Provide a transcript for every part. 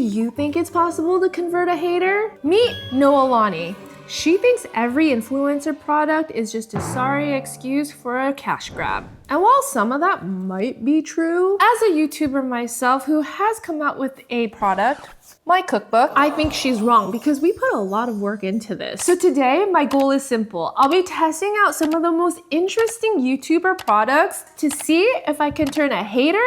you think it's possible to convert a hater? Meet Noelani. She thinks every influencer product is just a sorry excuse for a cash grab. And while some of that might be true, as a YouTuber myself who has come out with a product, my cookbook, I think she's wrong because we put a lot of work into this. So today, my goal is simple. I'll be testing out some of the most interesting YouTuber products to see if I can turn a hater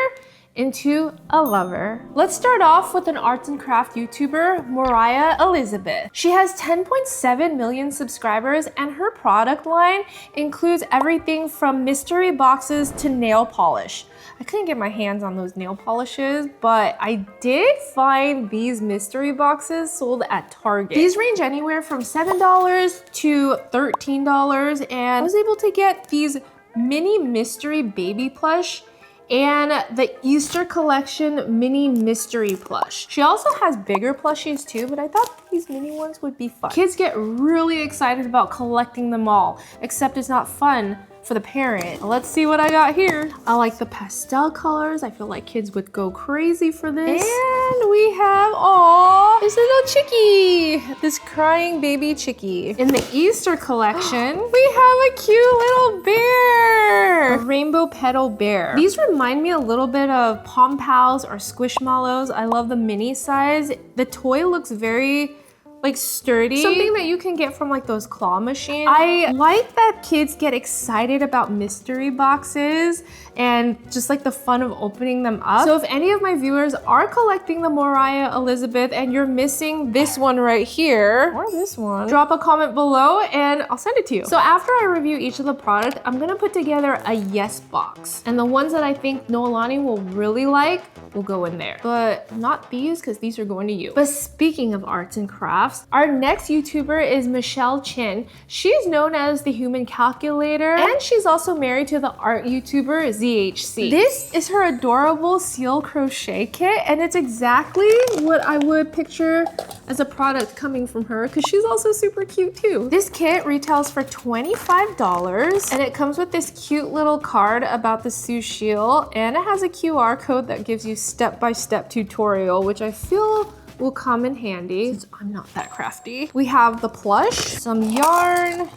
into a lover. Let's start off with an arts and craft YouTuber, Mariah Elizabeth. She has 10.7 million subscribers and her product line includes everything from mystery boxes to nail polish. I couldn't get my hands on those nail polishes, but I did find these mystery boxes sold at Target. These range anywhere from $7 to $13, and I was able to get these mini mystery baby plush and the Easter collection mini mystery plush. She also has bigger plushies too, but I thought these mini ones would be fun. Kids get really excited about collecting them all, except it's not fun for the parent. Let's see what I got here. I like the pastel colors. I feel like kids would go crazy for this. And we have, aww, this little chickie, this crying baby chickie. In the Easter collection, we have a cute little bear, a rainbow petal bear. These remind me a little bit of Pom Pals or Squishmallows. I love the mini size. The toy looks very like sturdy. Something that you can get from like those claw machines. I like that kids get excited about mystery boxes and just like the fun of opening them up. So if any of my viewers are collecting the Mariah Elizabeth and you're missing this one right here, or this one, drop a comment below and I'll send it to you. So after I review each of the product, I'm gonna put together a yes box. And the ones that I think Noelani will really like will go in there. But not these, because these are going to you. But speaking of arts and crafts, our next YouTuber is Michelle Chin. She's known as the Human Calculator, and she's also married to the art YouTuber ZHC. This is her adorable seal crochet kit, and it's exactly what I would picture as a product coming from her, because she's also super cute too. This kit retails for $25, and it comes with this cute little card about the sushil, and it has a QR code that gives you step-by-step tutorial, which I feel will come in handy since I'm not that crafty. We have the plush, some yarn,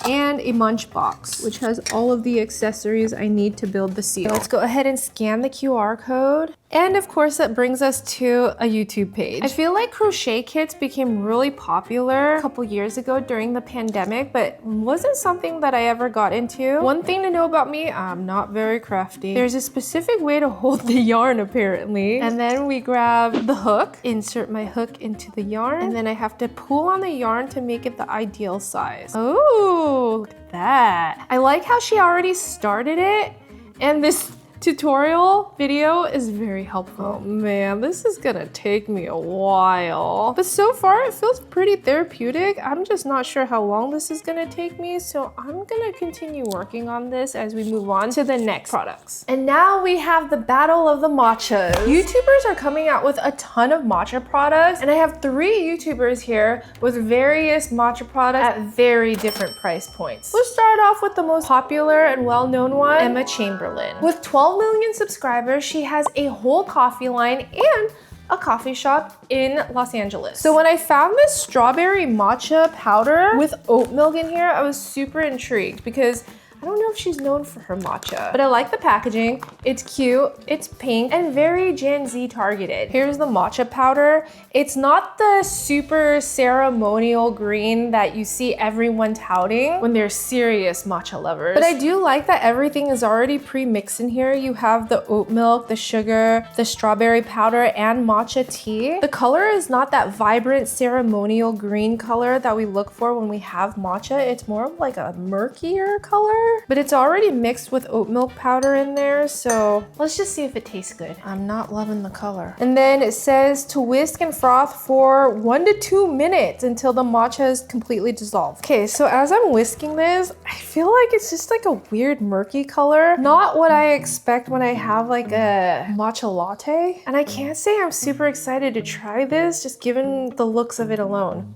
and a munch box, which has all of the accessories I need to build the seal. Let's go ahead and scan the QR code. And of course, that brings us to a YouTube page. I feel like crochet kits became really popular a couple years ago during the pandemic, but wasn't something that I ever got into. One thing to know about me, I'm not very crafty. There's a specific way to hold the yarn apparently. And then we grab the hook, insert my hook into the yarn, and then I have to pull on the yarn to make it the ideal size. Oh, look at that. I like how she already started it, and this tutorial video is very helpful. Oh man, this is gonna take me a while. But so far it feels pretty therapeutic. I'm just not sure how long this is gonna take me, so I'm gonna continue working on this as we move on to the next products. And now we have the battle of the matchas. YouTubers are coming out with a ton of matcha products, and I have 3 YouTubers here with various matcha products at very different price points. Let's start off with the most popular and well-known one, Emma Chamberlain. With 12 million subscribers, she has a whole coffee line and a coffee shop in Los Angeles. So when I found this strawberry matcha powder with oat milk in here, I was super intrigued because I don't know if she's known for her matcha, but I like the packaging. It's cute, it's pink, and very Gen Z targeted. Here's the matcha powder. It's not the super ceremonial green that you see everyone touting when they're serious matcha lovers. But I do like that everything is already pre-mixed in here. You have the oat milk, the sugar, the strawberry powder, and matcha tea. The color is not that vibrant ceremonial green color that we look for when we have matcha. It's more of like a murkier color. But it's already mixed with oat milk powder in there, so let's just see if it tastes good. I'm not loving the color. And then it says to whisk and froth for 1 to 2 minutes until the matcha is completely dissolved. Okay, so as I'm whisking this, I feel like it's just like a weird murky color. Not what I expect when I have like a matcha latte. And I can't say I'm super excited to try this, just given the looks of it alone.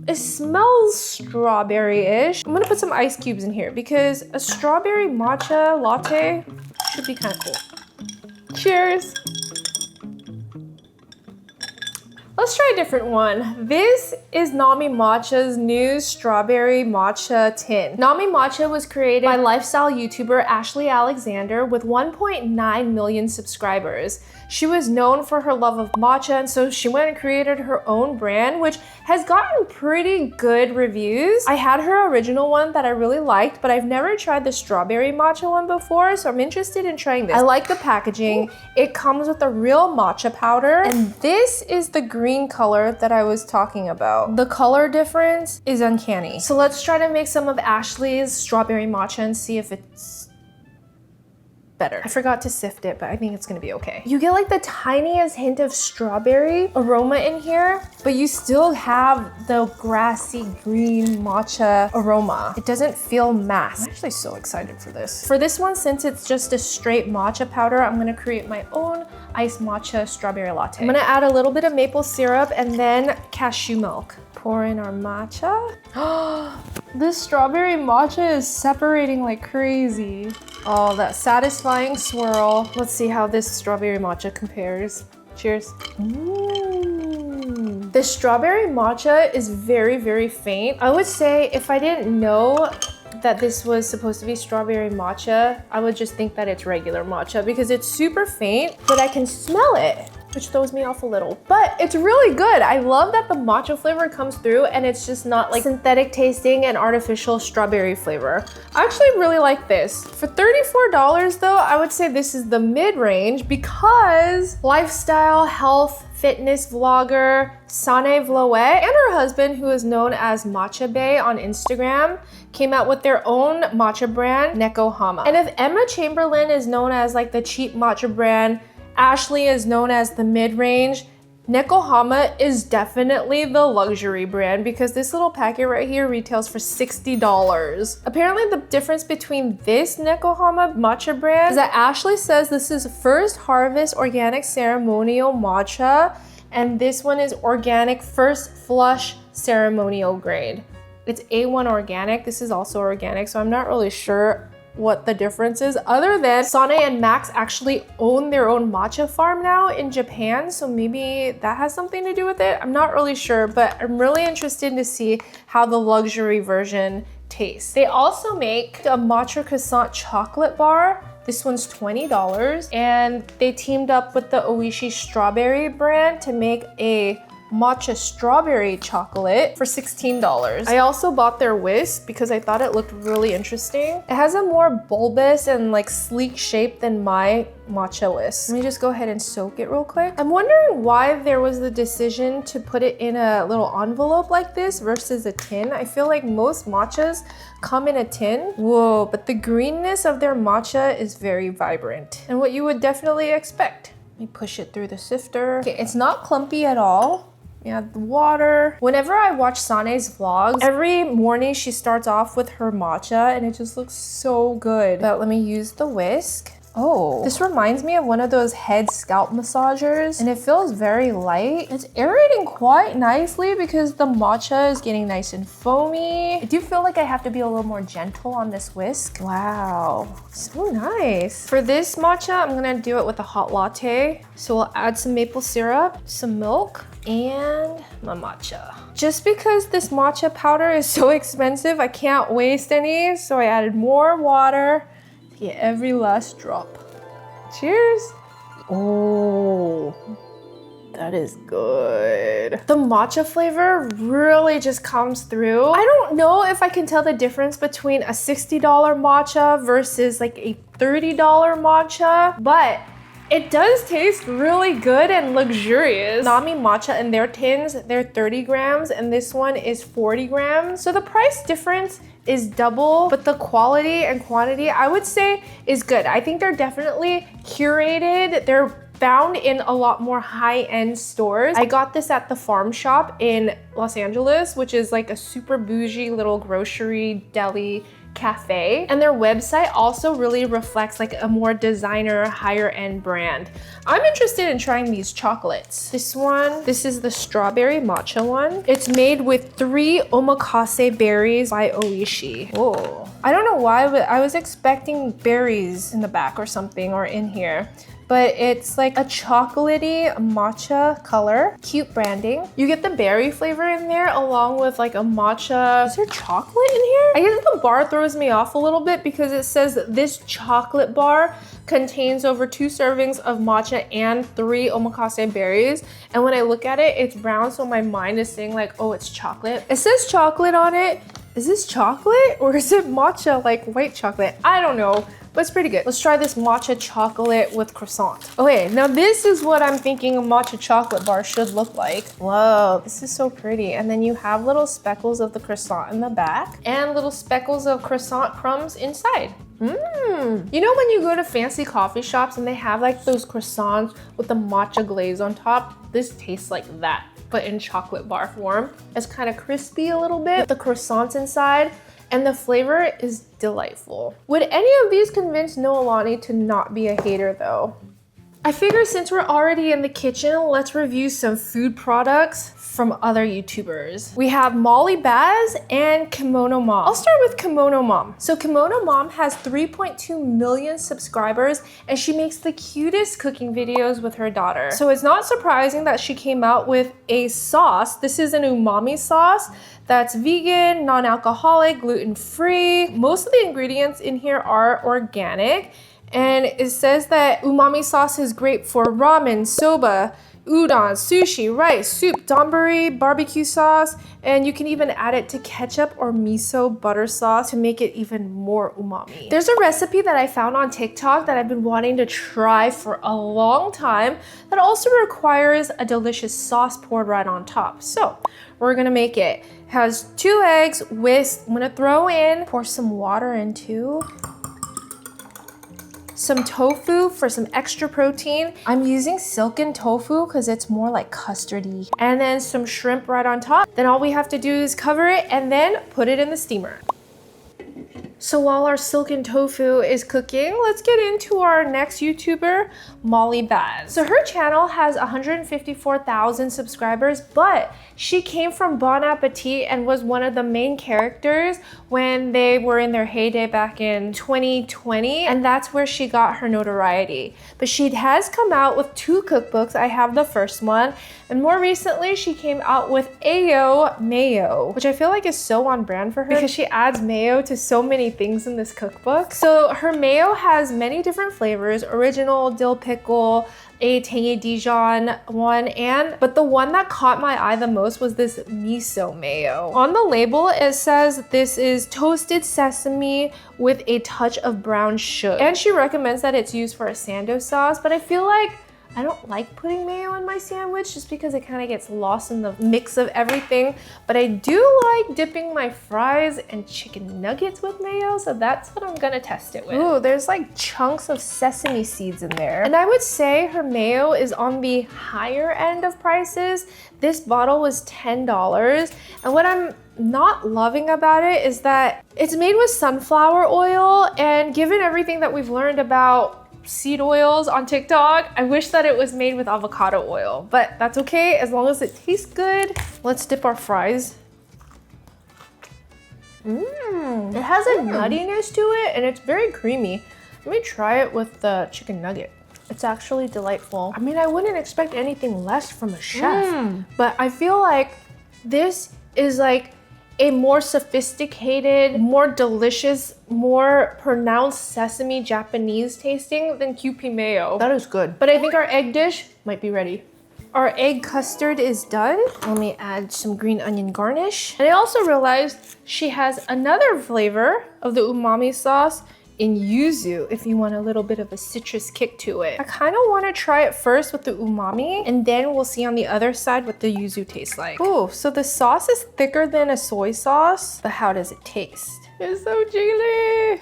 It smells strawberry-ish. I'm gonna put some ice cubes in here because a strawberry matcha latte should be kind of cool. Cheers. Let's try a different one. This is Nami Matcha's new strawberry matcha tin. Nami Matcha was created by lifestyle YouTuber Ashley Alexander with 1.9 million subscribers. She was known for her love of matcha, and so she went and created her own brand, which has gotten pretty good reviews. I had her original one that I really liked, but I've never tried the strawberry matcha one before, so I'm interested in trying this. I like the packaging. It comes with a real matcha powder, and this is the green color that I was talking about. The color difference is uncanny. So let's try to make some of Ashley's strawberry matcha and see if it's better. I forgot to sift it, but I think it's gonna be okay. You get like the tiniest hint of strawberry aroma in here, but you still have the grassy green matcha aroma. It doesn't feel masked. I'm actually so excited for this. For this one, since it's just a straight matcha powder, I'm gonna create my own iced matcha strawberry latte. I'm gonna add a little bit of maple syrup and then cashew milk. Pour in our matcha. This strawberry matcha is separating like crazy. Oh, that satisfying swirl. Let's see how this strawberry matcha compares. Cheers. The strawberry matcha is very, very faint. I would say if I didn't know that this was supposed to be strawberry matcha, I would just think that it's regular matcha because it's super faint, but I can smell it, which throws me off a little. But it's really good. I love that the matcha flavor comes through and it's just not like synthetic tasting and artificial strawberry flavor. I actually really like this. For $34 though, I would say this is the mid-range because lifestyle, health, fitness vlogger Sane Vloe and her husband, who is known as Matcha Bae on Instagram, came out with their own matcha brand, Nekohama. And if Emma Chamberlain is known as like the cheap matcha brand, Ashley is known as the mid-range, Nekohama is definitely the luxury brand because this little packet right here retails for $60. Apparently the difference between this Nekohama matcha brand is that Ashley says this is first harvest organic ceremonial matcha, and this one is organic first flush ceremonial grade. It's A1 organic. This is also organic, so I'm not really sure what the difference is, other than Sane and Max actually own their own matcha farm now in Japan, so maybe that has something to do with it. I'm not really sure, but I'm really interested to see how the luxury version tastes. They also make a matcha croissant chocolate bar. This one's $20, and they teamed up with the Oishi strawberry brand to make a matcha strawberry chocolate for $16. I also bought their whisk because I thought it looked really interesting. It has a more bulbous and like sleek shape than my matcha whisk. Let me just go ahead and soak it real quick. I'm wondering why there was the decision to put it in a little envelope like this versus a tin. I feel like most matchas come in a tin. Whoa, but the greenness of their matcha is very vibrant and what you would definitely expect. Let me push it through the sifter. Okay, it's not clumpy at all. Yeah, the water. Whenever I watch Sane's vlogs, every morning she starts off with her matcha and it just looks so good. But let me use the whisk. Oh, this reminds me of one of those head scalp massagers and it feels very light. It's aerating quite nicely because the matcha is getting nice and foamy. I do feel like I have to be a little more gentle on this whisk. Wow, so nice. For this matcha, I'm gonna do it with a hot latte. So we'll add some maple syrup, some milk, and my matcha. Just because this matcha powder is so expensive, I can't waste any, so I added more water. Get every last drop. Cheers. Oh, that is good. The matcha flavor really just comes through. I don't know if I can tell the difference between a $60 matcha versus like a $30 matcha, but it does taste really good and luxurious. Nami Matcha in their tins, they're 30 grams and this one is 40 grams. So the price difference is double, but the quality and quantity I would say is good. I think they're definitely curated. They're found in a lot more high-end stores. I got this at the Pham shop in Los Angeles, which is like a super bougie little grocery deli cafe, and their website also really reflects like a more designer, higher end brand. I'm interested in trying these chocolates. This is the strawberry matcha one. It's made with 3 omakase berries by Oishi. Whoa. I don't know why, but I was expecting berries in the back or something, or in here. But it's like a chocolatey matcha color. Cute branding. You get the berry flavor in there along with like a matcha. Is there chocolate in here? I guess the bar throws me off a little bit because it says that this chocolate bar contains over 2 servings of matcha and 3 omakase berries. And when I look at it, it's brown, so my mind is saying like, oh, it's chocolate. It says chocolate on it. Is this chocolate or is it matcha, like white chocolate? I don't know, but it's pretty good. Let's try this matcha chocolate with croissant. Okay, now this is what I'm thinking a matcha chocolate bar should look like. Whoa, this is so pretty. And then you have little speckles of the croissant in the back and little speckles of croissant crumbs inside. You know when you go to fancy coffee shops and they have like those croissants with the matcha glaze on top? This tastes like that, but in chocolate bar form. It's kind of crispy a little bit with the croissants inside, and the flavor is delightful. Would any of these convince Noelani to not be a hater though? I figure since we're already in the kitchen, let's review some food products from other YouTubers. We have Molly Baz and Kimono Mom. I'll start with Kimono Mom. So Kimono Mom has 3.2 million subscribers and she makes the cutest cooking videos with her daughter. So it's not surprising that she came out with a sauce. This is an umami sauce that's vegan, non-alcoholic, gluten-free. Most of the ingredients in here are organic. And it says that umami sauce is great for ramen, soba, udon, sushi, rice, soup, donburi, barbecue sauce, and you can even add it to ketchup or miso butter sauce to make it even more umami. There's a recipe that I found on TikTok that I've been wanting to try for a long time that also requires a delicious sauce poured right on top. So we're gonna make it. It has 2 eggs with, I'm gonna throw in, pour some water into, some tofu for some extra protein. I'm using silken tofu because it's more like custardy. And then some shrimp right on top. Then all we have to do is cover it and then put it in the steamer. So while our silken tofu is cooking, let's get into our next YouTuber, Molly Baz. So her channel has 154,000 subscribers, but she came from Bon Appetit and was one of the main characters when they were in their heyday back in 2020, and that's where she got her notoriety. But she has come out with 2 cookbooks. I have the first one, and more recently she came out with Ayo Mayo, which I feel like is so on brand for her because she adds mayo to so many things in this cookbook. So her mayo has many different flavors: original, dill pickle, a tangy Dijon one, but the one that caught my eye the most was this miso mayo. On the label, it says this is toasted sesame with a touch of brown sugar. And she recommends that it's used for a sando sauce, but I feel like I don't like putting mayo in my sandwich just because it kind of gets lost in the mix of everything. But I do like dipping my fries and chicken nuggets with mayo, so that's what I'm gonna test it with. Ooh, there's like chunks of sesame seeds in there. And I would say her mayo is on the higher end of prices. This bottle was $10. And what I'm not loving about it is that it's made with sunflower oil, and given everything that we've learned about seed oils on TikTok, I wish that it was made with avocado oil, but that's okay as long as it tastes good. Let's dip our fries. It has a nuttiness to it and it's very creamy. Let me try it with the chicken nugget. It's actually delightful. I mean, I wouldn't expect anything less from a chef, but I feel like this is like a more sophisticated, more delicious, more pronounced sesame Japanese tasting than Kewpie mayo. That is good. But I think our egg dish might be ready. Our egg custard is done. Let me add some green onion garnish. And I also realized she has another flavor of the umami sauce in yuzu if you want a little bit of a citrus kick to it. I kind of want to try it first with the umami, and then we'll see on the other side what the yuzu tastes like. Ooh, so the sauce is thicker than a soy sauce, but how does it taste? It's so jiggly.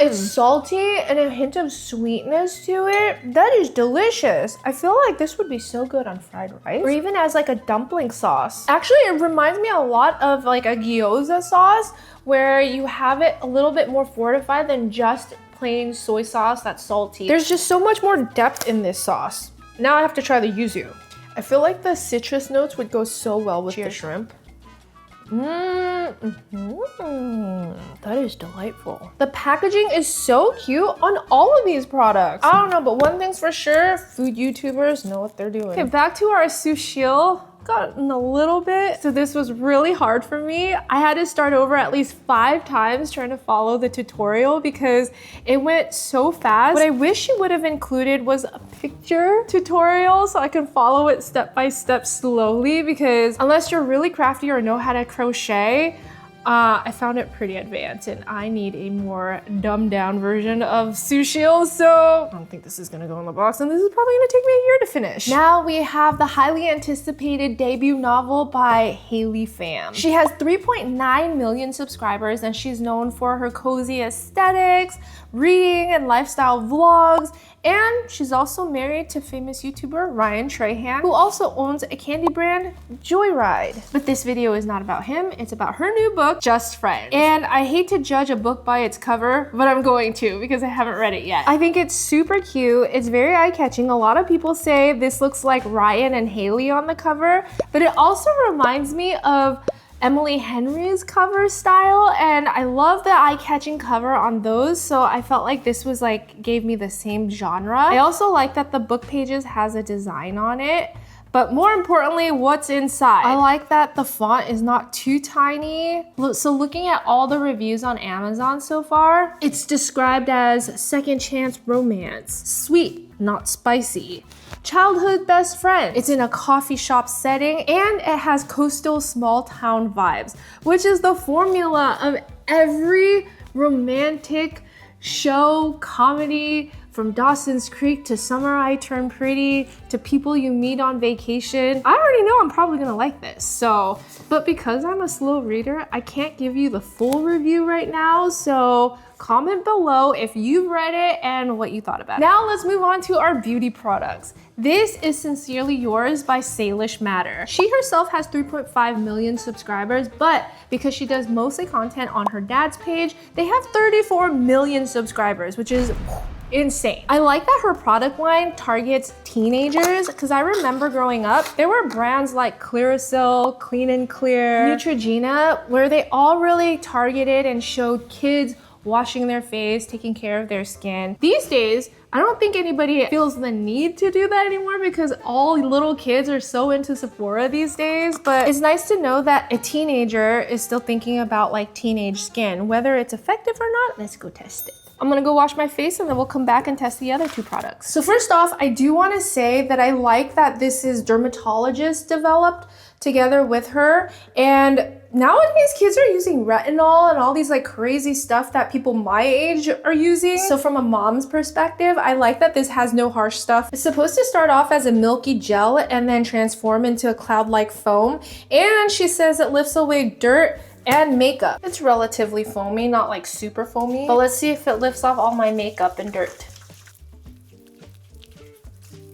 It's salty and a hint of sweetness to it. That is delicious. I feel like this would be so good on fried rice or even as like a dumpling sauce. Actually, it reminds me a lot of like a gyoza sauce where you have it a little bit more fortified than just plain soy sauce that's salty. There's just so much more depth in this sauce. Now I have to try the yuzu. I feel like the citrus notes would go so well with the shrimp. That is delightful. The packaging is so cute on all of these products. I don't know, but one thing's for sure, food YouTubers know what they're doing. Okay, back to our Sacheu. Gotten a little bit, so this was really hard for me. I had to start over at least 5 times trying to follow the tutorial because it went so fast. What I wish you would have included was a picture tutorial so I can follow it step by step slowly, because unless you're really crafty or know how to crochet, I found it pretty advanced and I need a more dumbed down version of Sacheu, so I don't think this is gonna go in the box, and this is probably gonna take me a year to finish. Now we have the highly anticipated debut novel by Pham. She has 3.9 million subscribers and she's known for her cozy aesthetics, reading and lifestyle vlogs, and she's also married to famous YouTuber Ryan Trahan, who also owns a candy brand, Joyride. But this video is not about him, it's about her new book, Just Friends. And I hate to judge a book by its cover, but I'm going to because I haven't read it yet. I think it's super cute, it's very eye-catching. A lot of people say this looks like Ryan and Haley on the cover, but it also reminds me of Emily Henry's cover style, and I love the eye-catching cover on those, so I felt like this was like, gave me the same genre. I also like that the book pages has a design on it, but more importantly, what's inside. I like that the font is not too tiny. So looking at all the reviews on Amazon so far, it's described as second chance romance, sweet, not spicy, childhood best friend. It's in a coffee shop setting and it has coastal small town vibes, which is the formula of every romantic show, comedy, from Dawson's Creek to Summer I Turn Pretty to people you meet on vacation. I already know I'm probably gonna like this, so, but because I'm a slow reader, I can't give you the full review right now, so comment below if you've read it and what you thought about it. Now let's move on to our beauty products. This is Sincerely Yours by Salish Matter. She herself has 3.5 million subscribers, but because she does mostly content on her dad's page, they have 34 million subscribers, which is insane. I like that her product line targets teenagers, because I remember growing up, there were brands like Clearasil, Clean and Clear, Neutrogena, where they all really targeted and showed kids washing their face, taking care of their skin. These days, I don't think anybody feels the need to do that anymore because all little kids are so into Sephora these days, but it's nice to know that a teenager is still thinking about like teenage skin. Whether it's effective or not, let's go test it. I'm gonna go wash my face and then we'll come back and test the other 2 products. So first off, I do wanna say that I like that this is dermatologist developed together with her, and nowadays kids are using retinol and all these like crazy stuff that people my age are using. So from a mom's perspective, I like that this has no harsh stuff. It's supposed to start off as a milky gel and then transform into a cloud-like foam, and she says it lifts away dirt and makeup. It's relatively foamy, not like super foamy, but let's see if it lifts off all my makeup and dirt.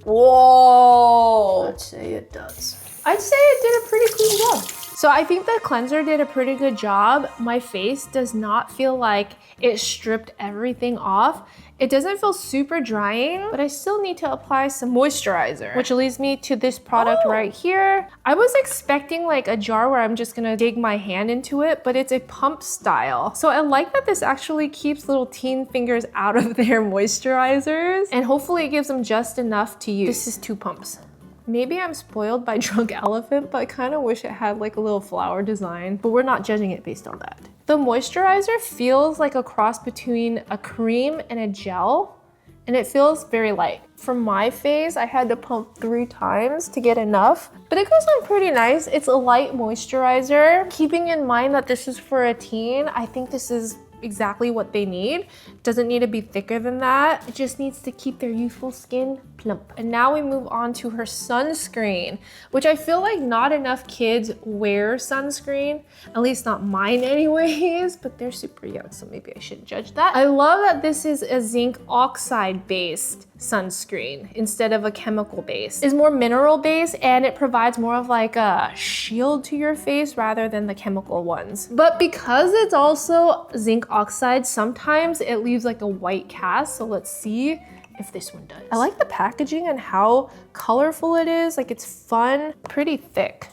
Whoa! I'd say it does. I'd say it did a pretty clean job. So I think the cleanser did a pretty good job. My face does not feel like it stripped everything off. It doesn't feel super drying, but I still need to apply some moisturizer, which leads me to this product right here. I was expecting like a jar where I'm just gonna dig my hand into it, but it's a pump style. So I like that this actually keeps little teen fingers out of their moisturizers, and hopefully it gives them just enough to use. This is 2 pumps. Maybe I'm spoiled by Drunk Elephant, but I kind of wish it had like a little flower design, but we're not judging it based on that. The moisturizer feels like a cross between a cream and a gel, and it feels very light. For my face, I had to pump 3 times to get enough, but it goes on pretty nice. It's a light moisturizer. Keeping in mind that this is for a teen, I think this is exactly what they need. It doesn't need to be thicker than that. It just needs to keep their youthful skin plump. And now we move on to her sunscreen, which I feel like not enough kids wear sunscreen, at least not mine anyways, but they're super young, so maybe I shouldn't judge that. I love that this is a zinc oxide based sunscreen instead of a chemical base. It's more mineral based and it provides more of like a shield to your face rather than the chemical ones. But because it's also zinc oxide, sometimes it leaves like a white cast, so let's see if this one does. I like the packaging and how colorful it is. Like, it's fun, pretty thick.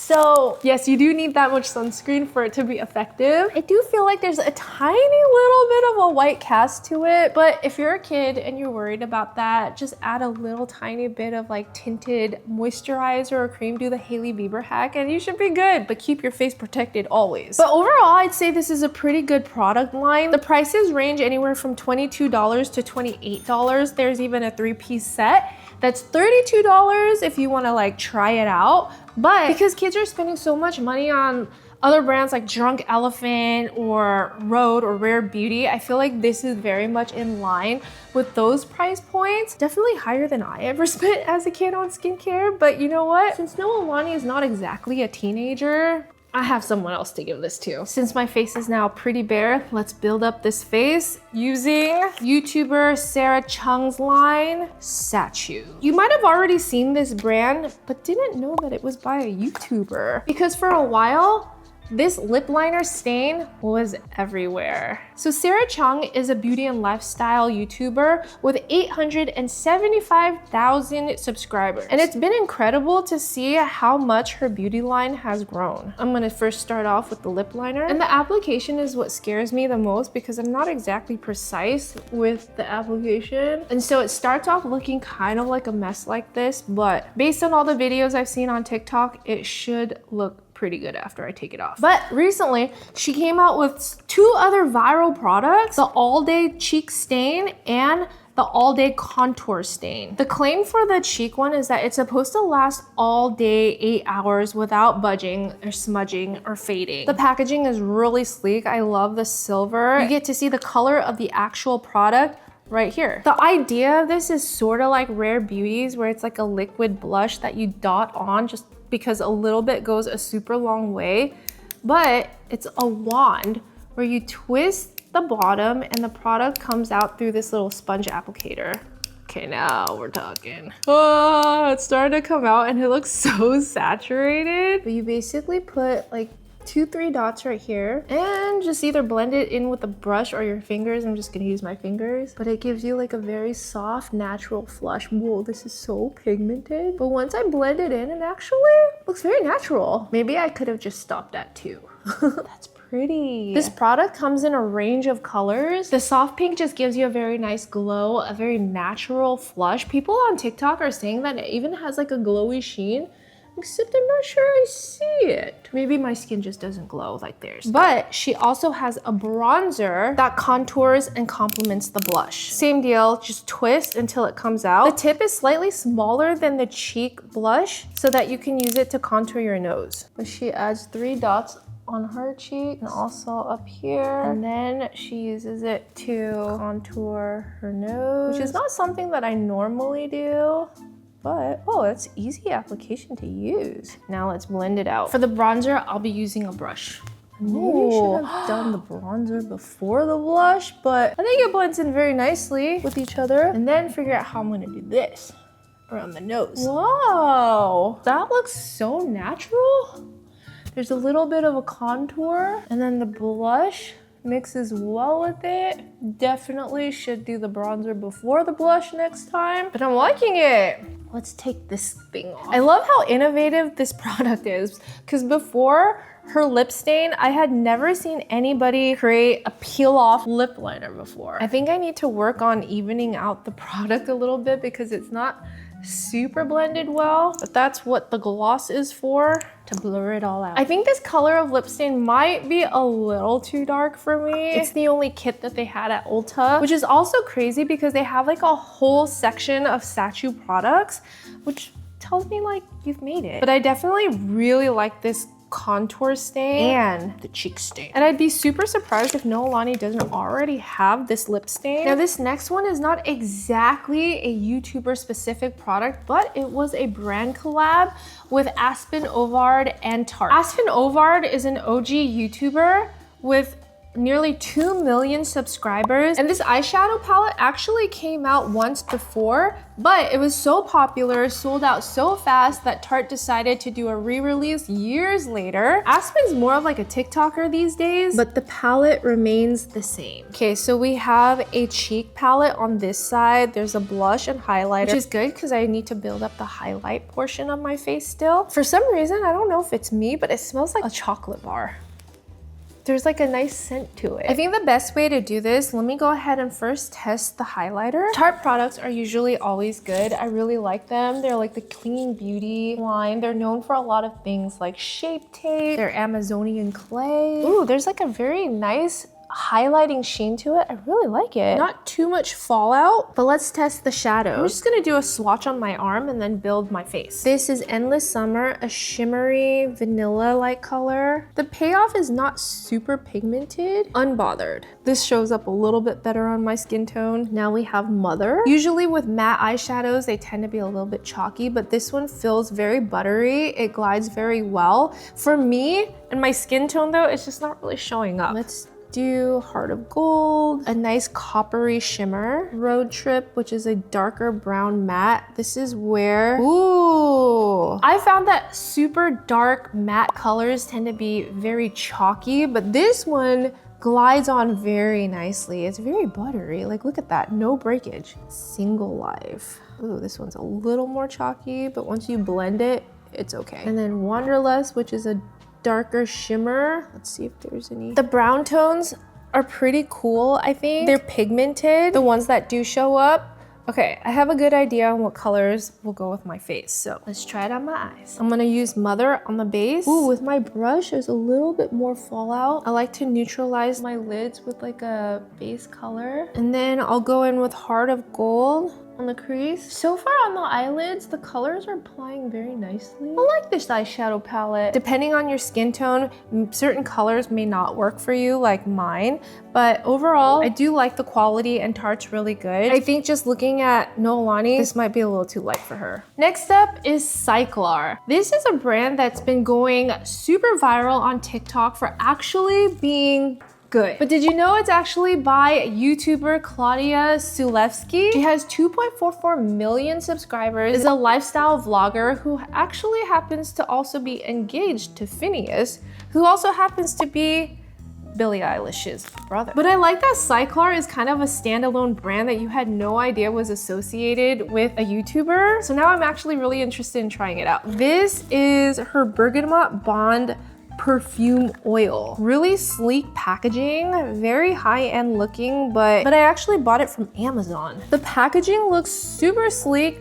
So yes, you do need that much sunscreen for it to be effective. I do feel like there's a tiny little bit of a white cast to it, but if you're a kid and you're worried about that, just add a little tiny bit of like tinted moisturizer or cream, do the Hailey Bieber hack, and you should be good, but keep your face protected always. But overall, I'd say this is a pretty good product line. The prices range anywhere from $22 to $28. There's even a 3-piece set that's $32 if you wanna like try it out. But because kids are spending so much money on other brands like Drunk Elephant or Rhode or Rare Beauty, I feel like this is very much in line with those price points. Definitely higher than I ever spent as a kid on skincare, but you know what? Since Noelani is not exactly a teenager, I have someone else to give this to. Since my face is now pretty bare, let's build up this face using YouTuber Sarah Chung's line, Sacheu. You might have already seen this brand, but didn't know that it was by a YouTuber. Because for a while, this lip liner stain was everywhere. So Sarah Chung is a beauty and lifestyle YouTuber with 875,000 subscribers. And it's been incredible to see how much her beauty line has grown. I'm gonna first start off with the lip liner. And the application is what scares me the most because I'm not exactly precise with the application. And so it starts off looking kind of like a mess like this, but based on all the videos I've seen on TikTok, it should look pretty good after I take it off. But recently, she came out with 2 other viral products, the All Day Cheek Stain and the All Day Contour Stain. The claim for the cheek one is that it's supposed to last all day, 8 hours without budging or smudging or fading. The packaging is really sleek. I love the silver. You get to see the color of the actual product right here. The idea of this is sort of like Rare Beauties, where it's like a liquid blush that you dot on just because a little bit goes a super long way, but it's a wand where you twist the bottom and the product comes out through this little sponge applicator. Okay, now we're talking. Oh, it's starting to come out and it looks so saturated. But you basically put like 2-3 dots right here and just either blend it in with a brush or your fingers. I'm just gonna use my fingers, but it gives you like a very soft, natural flush. Whoa, this is so pigmented. But once I blend it in, it actually looks very natural. Maybe I could have just stopped at 2. That's pretty. This product comes in a range of colors. The soft pink just gives you a very nice glow, a very natural flush. People on TikTok are saying that it even has like a glowy sheen, except I'm not sure I see it. Maybe my skin just doesn't glow like theirs. But she also has a bronzer that contours and complements the blush. Same deal, just twist until it comes out. The tip is slightly smaller than the cheek blush so that you can use it to contour your nose. But she adds 3 dots on her cheek and also up here. And then she uses it to contour her nose, which is not something that I normally do. But, oh, that's easy application to use. Now let's blend it out. For the bronzer, I'll be using a brush. Maybe I should have done the bronzer before the blush, but I think it blends in very nicely with each other. And then figure out how I'm gonna do this around the nose. Wow, that looks so natural. There's a little bit of a contour, and then the blush mixes well with it. Definitely should do the bronzer before the blush next time, but I'm liking it. Let's take this thing off. I love how innovative this product is, because before her lip stain, I had never seen anybody create a peel off lip liner before. I think I need to work on evening out the product a little bit because it's not super blended well, but that's what the gloss is for, to blur it all out. I think this color of lip stain might be a little too dark for me. It's the only kit that they had at Ulta, which is also crazy because they have like a whole section of Sacheu products, which tells me like you've made it. But I definitely really like this contour stain and the cheek stain. And I'd be super surprised if Noelani doesn't already have this lip stain. Now this next one is not exactly a YouTuber specific product, but it was a brand collab with Aspyn Ovard and Tarte. Aspyn Ovard is an OG YouTuber with nearly 2 million subscribers. And this eyeshadow palette actually came out once before, but it was so popular, sold out so fast that Tarte decided to do a re-release years later. Aspyn's more of like a TikToker these days, but the palette remains the same. Okay, so we have a cheek palette on this side. There's a blush and highlighter, which is good because I need to build up the highlight portion of my face still. For some reason, I don't know if it's me, but it smells like a chocolate bar. There's like a nice scent to it. I think the best way to do this, let me go ahead and first test the highlighter. Tarte products are usually always good. I really like them. They're like the clean beauty line. They're known for a lot of things like Shape Tape, their Amazonian clay. Ooh, there's like a very nice highlighting sheen to it. I really like it. Not too much fallout, but let's test the shadow. I'm just gonna do a swatch on my arm and then build my face. This is Endless Summer, a shimmery vanilla-like color. The payoff is not super pigmented, unbothered. This shows up a little bit better on my skin tone. Now we have Mother. Usually with matte eyeshadows, they tend to be a little bit chalky, but this one feels very buttery. It glides very well. For me and my skin tone though, it's just not really showing up. Let's do Heart of Gold, a nice coppery shimmer. Road Trip, which is a darker brown matte. This is where, ooh, I found that super dark matte colors tend to be very chalky, but this one glides on very nicely. It's very buttery. Like, look at that, no breakage. Single Life. Ooh, this one's a little more chalky, but once you blend it, it's okay. And then Wanderlust, which is a darker shimmer. Let's see if there's any. The brown tones are pretty cool, I think. They're pigmented, the ones that do show up. Okay, I have a good idea on what colors will go with my face, so let's try it on my eyes. I'm gonna use Mother on the base. Ooh, with my brush, there's a little bit more fallout. I like to neutralize my lids with like a base color. And then I'll go in with Heart of Gold on the crease. So far on the eyelids, the colors are applying very nicely. I like this eyeshadow palette. Depending on your skin tone, certain colors may not work for you, like mine, but overall, I do like the quality and Tarte's really good. I think just looking at Noelani, this might be a little too light for her. Next up is Cyklar. This is a brand that's been going super viral on TikTok for actually being good. But did you know it's actually by YouTuber Claudia Sulewski? She has 2.44 million subscribers, is a lifestyle vlogger who actually happens to also be engaged to Phineas, who also happens to be Billie Eilish's brother. But I like that Cyklar is kind of a standalone brand that you had no idea was associated with a YouTuber. So now I'm actually really interested in trying it out. This is her Bergamot Bond perfume oil. Really sleek packaging, very high-end looking, but I actually bought it from Amazon. The packaging looks super sleek,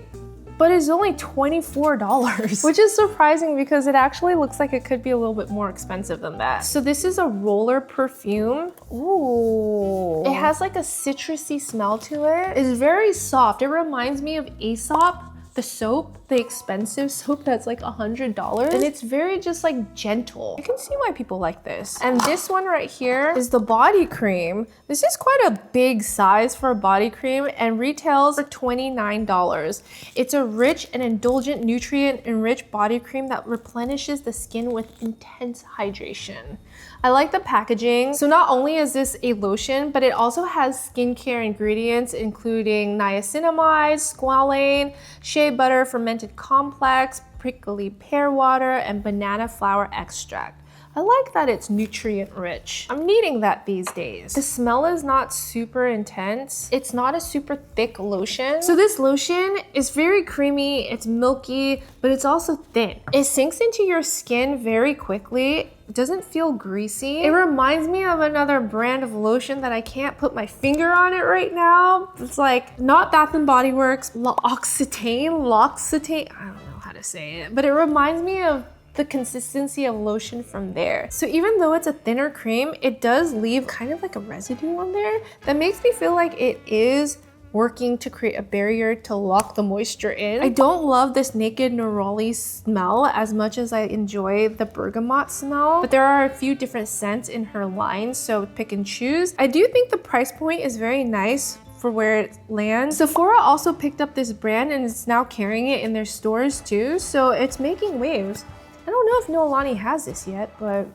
but it's only $24, which is surprising because it actually looks like it could be a little bit more expensive than that. So this is a roller perfume. Ooh. It has like a citrusy smell to it. It's very soft. It reminds me of Aesop, the soap, the expensive soap that's like $100, and it's very just like gentle. I can see why people like this. And this one right here is the body cream. This is quite a big size for a body cream and retails for $29. It's a rich and indulgent nutrient-enriched body cream that replenishes the skin with intense hydration. I like the packaging. So not only is this a lotion, but it also has skincare ingredients including niacinamide, squalane, shea butter, fermented complex, prickly pear water, and banana flower extract. I like that it's nutrient rich. I'm needing that these days. The smell is not super intense. It's not a super thick lotion. So this lotion is very creamy, it's milky, but it's also thin. It sinks into your skin very quickly. It doesn't feel greasy. It reminds me of another brand of lotion that I can't put my finger on it right now. It's like not Bath and Body Works, L'Occitane, I don't know how to say it, but it reminds me of the consistency of lotion from there. So even though it's a thinner cream, it does leave kind of like a residue on there that makes me feel like it is working to create a barrier to lock the moisture in. I don't love this Naked Neroli smell as much as I enjoy the bergamot smell, but there are a few different scents in her line, so pick and choose. I do think the price point is very nice for where it lands. Sephora also picked up this brand and is now carrying it in their stores too, so it's making waves. I don't know if Noelani has this yet, but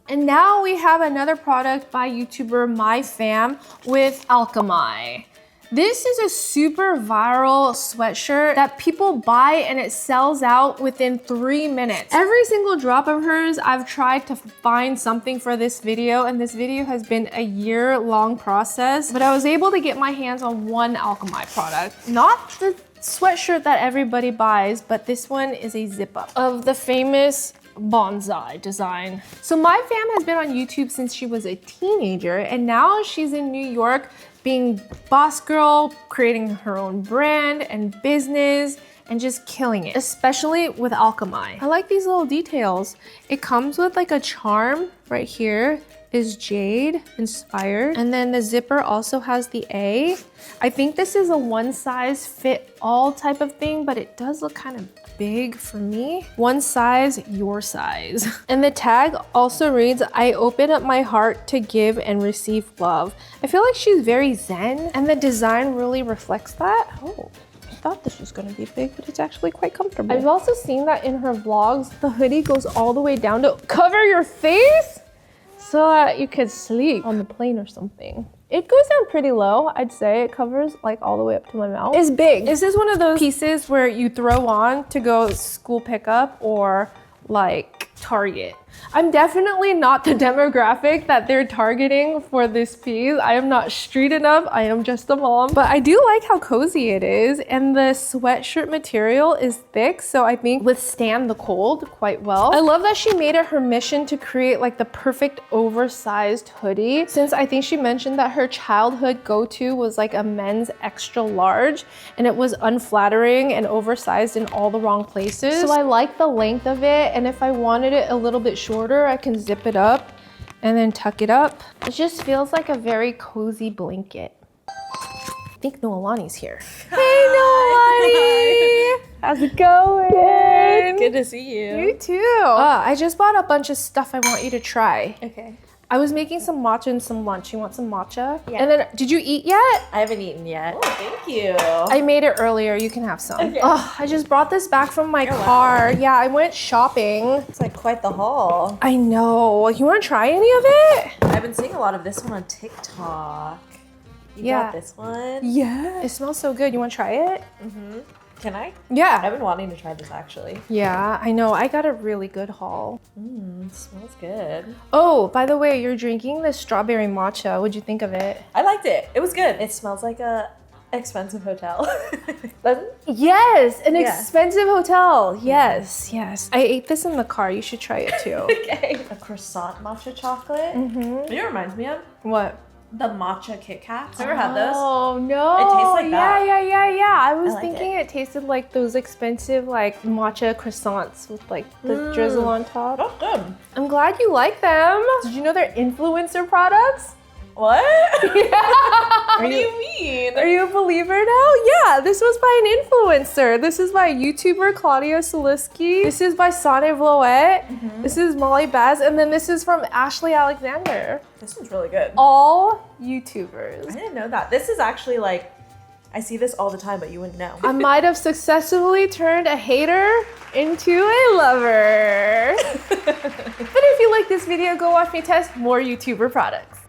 And now we have another product by YouTuber Pham with Alchemi. This is a super viral sweatshirt that people buy and it sells out within 3 minutes. Every single drop of hers, I've tried to find something for this video, and this video has been a year-long process, but I was able to get my hands on one Alchemi product. Not the sweatshirt that everybody buys, but this one is a zip-up of the famous bonsai design. So Pham has been on YouTube since she was a teenager, and now she's in New York being boss girl, creating her own brand and business, and just killing it, especially with Alchemi. I like these little details. It comes with like a charm right here, is jade inspired. And then the zipper also has the A. I think this is a one size fit all type of thing, but it does look kind of big for me. One size, your size. And the tag also reads, I open up my heart to give and receive love. I feel like she's very zen, and the design really reflects that. Oh, I thought this was gonna be big, but it's actually quite comfortable. I've also seen that in her vlogs, the hoodie goes all the way down to cover your face so that you could sleep on the plane or something. It goes down pretty low, I'd say. It covers like all the way up to my mouth. It's big. This is one of those pieces where you throw on to go school pickup or like Target. I'm definitely not the demographic that they're targeting for this piece. I am not street enough. I am just a mom. But I do like how cozy it is, and the sweatshirt material is thick, so I think withstand the cold quite well. I love that she made it her mission to create like the perfect oversized hoodie, since I think she mentioned that her childhood go-to was like a men's extra large, and it was unflattering and oversized in all the wrong places. So I like the length of it, and if I wanted it a little bit shorter, I can zip it up and then tuck it up. It just feels like a very cozy blanket. I think Noelani's here. Hey Noelani! How's it going? Good to see you. You too. I just bought a bunch of stuff I want you to try. Okay. I was making some matcha and some lunch. You want some matcha? Yeah. And then, did you eat yet? I haven't eaten yet. Oh, thank you. I made it earlier. You can have some. Okay. Oh, I just brought this back from my car. Wow. Yeah, I went shopping. It's like quite the haul. I know. You want to try any of it? I've been seeing a lot of this one on TikTok. You got this one? Yeah. It smells so good. You want to try it? Mm-hmm. Can I? Yeah. I've been wanting to try this actually. Yeah, I know. I got a really good haul. It smells good. Oh, by the way, you're drinking the strawberry matcha. What'd you think of it? I liked it. It was good. It smells like a expensive hotel. Doesn't it? Yes, an expensive hotel. Yes, yes. I ate this in the car. You should try it too. Okay. A croissant matcha chocolate. You know what it reminds me of? What? The matcha Kit Kats. Ever had those? Oh no! It tastes like that. Yeah. I was like thinking it tasted like those expensive like matcha croissants with like the drizzle on top. Oh, good. I'm glad you like them. Did you know they're influencer products? What? Yeah. What do you mean? Are you a believer now? Yeah, this was by an influencer. This is by YouTuber Claudia Saliski. This is by Sane Vloet. This is Molly Baz. And then this is from Ashley Alexander. This one's really good. All YouTubers. I didn't know that. This is actually like, I see this all the time, but you wouldn't know. I might have successfully turned a hater into a lover. But if you like this video, go watch me test more YouTuber products.